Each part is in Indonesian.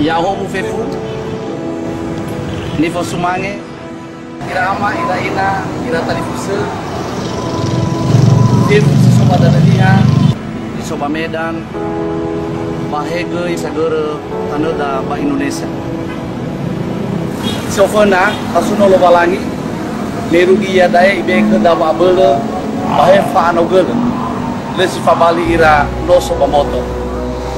Yaho mu fefu nivo sumange ira ama ira ina ira talifuse fefu soba danaliha di soba Medan bahege sagere tanoda ba Indonesia sofana kasuno lo balangi nerugi ya daya ibeke da ba bele bahe fa no gele lesi fa bali ira no soba moto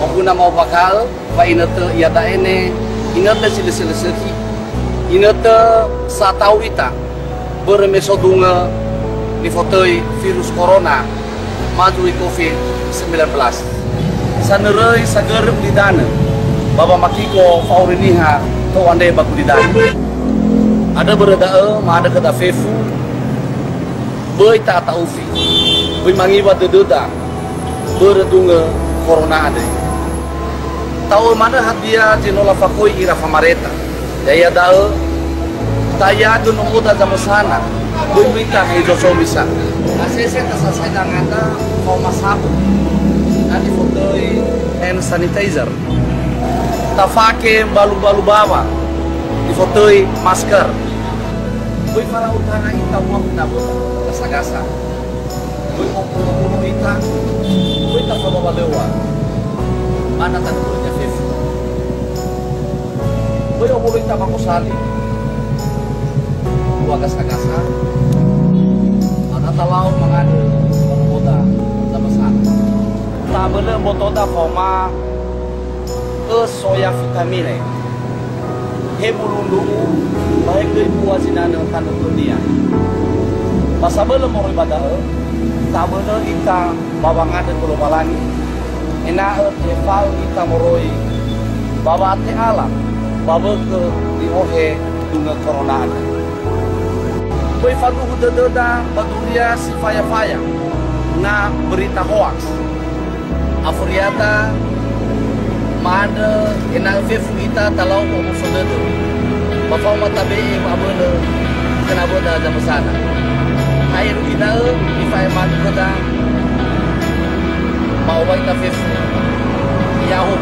Oguna mau bakal, pa inata yada ene, inata sila-sila-sila, inata sa tao ita, bermesodunga ni fotoy virus corona, maju COVID-19. Sa neroy sa gerem di dana, baba makiko fauriniha to ande baku di dana. Ada berada ma ada kata fefu, boy ta taufi, boy mangibat deduda, beredunga corona ada. Tahu mana hadia jenola fakoi ira famareta daya dao taya dunung uda zamusana bumbita hejo somisa asese tasasai dangata kau masabu nanti fotoi hand sanitizer tafake balu-balu bawa di fotoi masker bui para utara ita mau nabu gasa-gasa bui mau puluh ita bui tak bawa lewa mana tanulnya fefu boyo mulai ta makusali dua gasa-gasa mana talau mangadu pemuda sama sana ta bener botoda koma soya vitamine he bulundu baik dari buah sinana kandung dunia masa belum mau ibadah ta bener ita bawangan dan belum balangi ina efal kita moroi baba ate alam baba ke di ohe dunga corona ada boy falu hudada baduria si faya na berita hoax afuriata mada ina fefu ita talau mo sodedo bafau matabe babele kana boda da masana air kita di faya madu koda mau baita fefu Yahoo